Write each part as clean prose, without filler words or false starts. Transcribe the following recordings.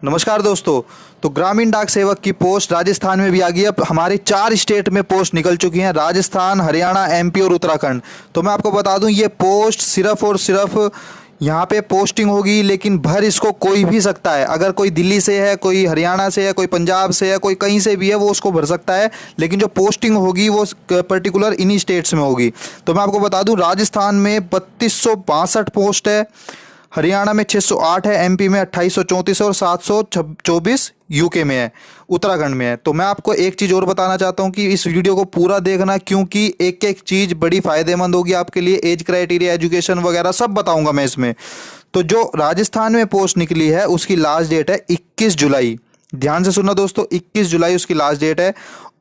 नमस्कार दोस्तों। तो ग्रामीण डाक सेवक की पोस्ट राजस्थान में भी आ गई। अब हमारे 4 स्टेट में पोस्ट निकल चुकी हैं, राजस्थान, हरियाणा, एमपी और उत्तराखंड। तो मैं आपको बता दूं, ये पोस्ट सिर्फ और सिर्फ यहाँ पे पोस्टिंग होगी, लेकिन भर इसको कोई भी सकता है। अगर कोई दिल्ली से है, कोई हरियाणा से है, कोई पंजाब से है, कोई कहीं से भी है, वो उसको भर सकता है। लेकिन जो पोस्टिंग होगी वो पर्टिकुलर इन्हीं स्टेट्स में होगी। तो मैं आपको बता दूं, राजस्थान में 3262 पोस्ट है, हरियाणा में 608 है, एमपी में 2834 है और 724 यूके में है, उत्तराखंड में है। तो मैं आपको एक चीज़ और बताना चाहता हूं कि इस वीडियो को पूरा देखना, क्योंकि एक एक चीज़ बड़ी फ़ायदेमंद होगी आपके लिए। एज क्राइटेरिया, एजुकेशन वगैरह सब बताऊंगा मैं इसमें। तो जो राजस्थान में पोस्ट निकली है उसकी लास्ट डेट है 21 जुलाई। ध्यान से सुनना दोस्तों, 21 जुलाई उसकी लास्ट डेट है।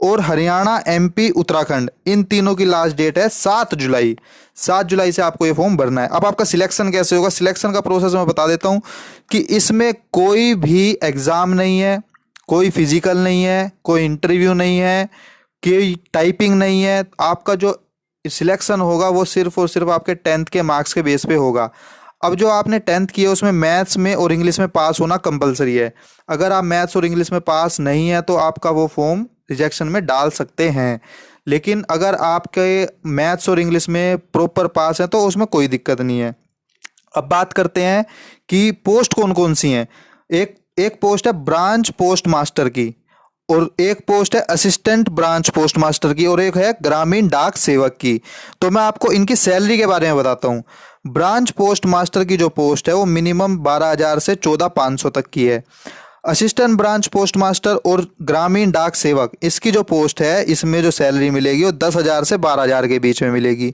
और हरियाणा, एमपी, उत्तराखंड, इन तीनों की लास्ट डेट है 7 जुलाई। 7 जुलाई से आपको ये फॉर्म भरना है। अब आपका सिलेक्शन कैसे होगा? सिलेक्शन का प्रोसेस मैं बता देता हूं कि इसमें कोई भी एग्जाम नहीं है, कोई फिजिकल नहीं है, कोई इंटरव्यू नहीं है, कोई टाइपिंग नहीं है। आपका जो सिलेक्शन होगा वो सिर्फ और सिर्फ आपके 10th के मार्क्स के बेस पे होगा। अब जो आपने 10th किया उसमें मैथ्स में और इंग्लिश में पास होना कंपलसरी है। अगर आप मैथ्स और इंग्लिश में पास नहीं है तो आपका वो फॉर्म रिजेक्शन में डाल सकते हैं। लेकिन अगर आपके मैथ्स और इंग्लिश में प्रॉपर पास है तो उसमें कोई दिक्कत नहीं है। अब बात करते हैं कि पोस्ट कौन कौन सी हैं। एक पोस्ट है ब्रांच पोस्ट मास्टर की, और एक पोस्ट है असिस्टेंट ब्रांच पोस्ट मास्टर की, और एक है ग्रामीण डाक सेवक की। तो मैं आपको इनकी सैलरी के बारे में बताता हूँ। ब्रांच पोस्ट मास्टर की जो पोस्ट है वो मिनिमम 12,000 से 14,500 तक की है। असिस्टेंट ब्रांच पोस्ट मास्टर और ग्रामीण डाक सेवक, इसकी जो पोस्ट है इसमें जो सैलरी मिलेगी वो 10,000 से 12,000 के बीच में मिलेगी।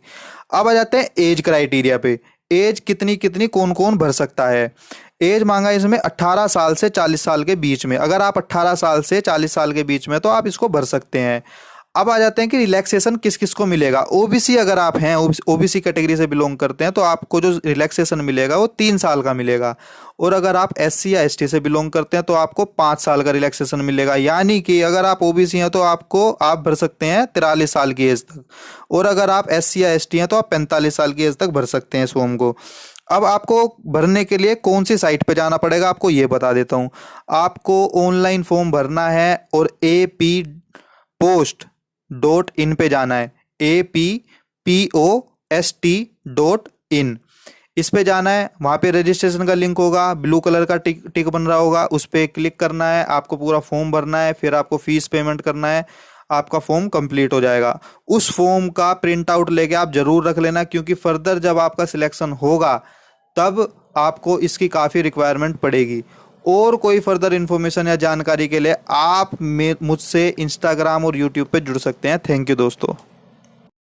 अब आ जाते हैं एज क्राइटेरिया पे। एज कितनी कितनी कौन कौन भर सकता है? एज मांगा इसमें 18 साल से 40 साल के बीच में। अगर आप 18 साल से 40 साल के बीच में तो आप इसको भर सकते हैं। अब आ जाते हैं कि रिलैक्सेशन किस किस को मिलेगा। ओबीसी अगर आप हैं, ओबीसी कैटेगरी से बिलोंग करते हैं, तो आपको जो रिलैक्सेशन मिलेगा वो 3 साल का मिलेगा। और अगर आप एससी या एसटी से बिलोंग करते हैं तो आपको 5 साल का रिलैक्सेशन मिलेगा। यानी कि अगर आप ओबीसी हैं तो आप भर सकते हैं 43 साल की एज तक, और अगर आप एससी या एसटी हैं तो आप 45 साल की एज तक भर सकते हैं इस फॉर्म को। अब आपको भरने के लिए कौन सी साइट पे जाना पड़ेगा आपको ये बता देता हूँ। आपको ऑनलाइन फॉर्म भरना है और appost.in पे जाना है। appost.in इस पे जाना है। वहाँ पे रजिस्ट्रेशन का लिंक होगा, ब्लू कलर का टिक बन रहा होगा, उस पर क्लिक करना है। आपको पूरा फॉर्म भरना है, फिर आपको फीस पेमेंट करना है, आपका फॉर्म कंप्लीट हो जाएगा। उस फॉर्म का प्रिंट आउट लेके आप जरूर रख लेना, क्योंकि फर्दर जब आपका सिलेक्शन होगा तब आपको इसकी काफ़ी रिक्वायरमेंट पड़ेगी। और कोई फर्दर इन्फॉर्मेशन या जानकारी के लिए आप मुझसे इंस्टाग्राम और यूट्यूब पे जुड़ सकते हैं। थैंक यू दोस्तों।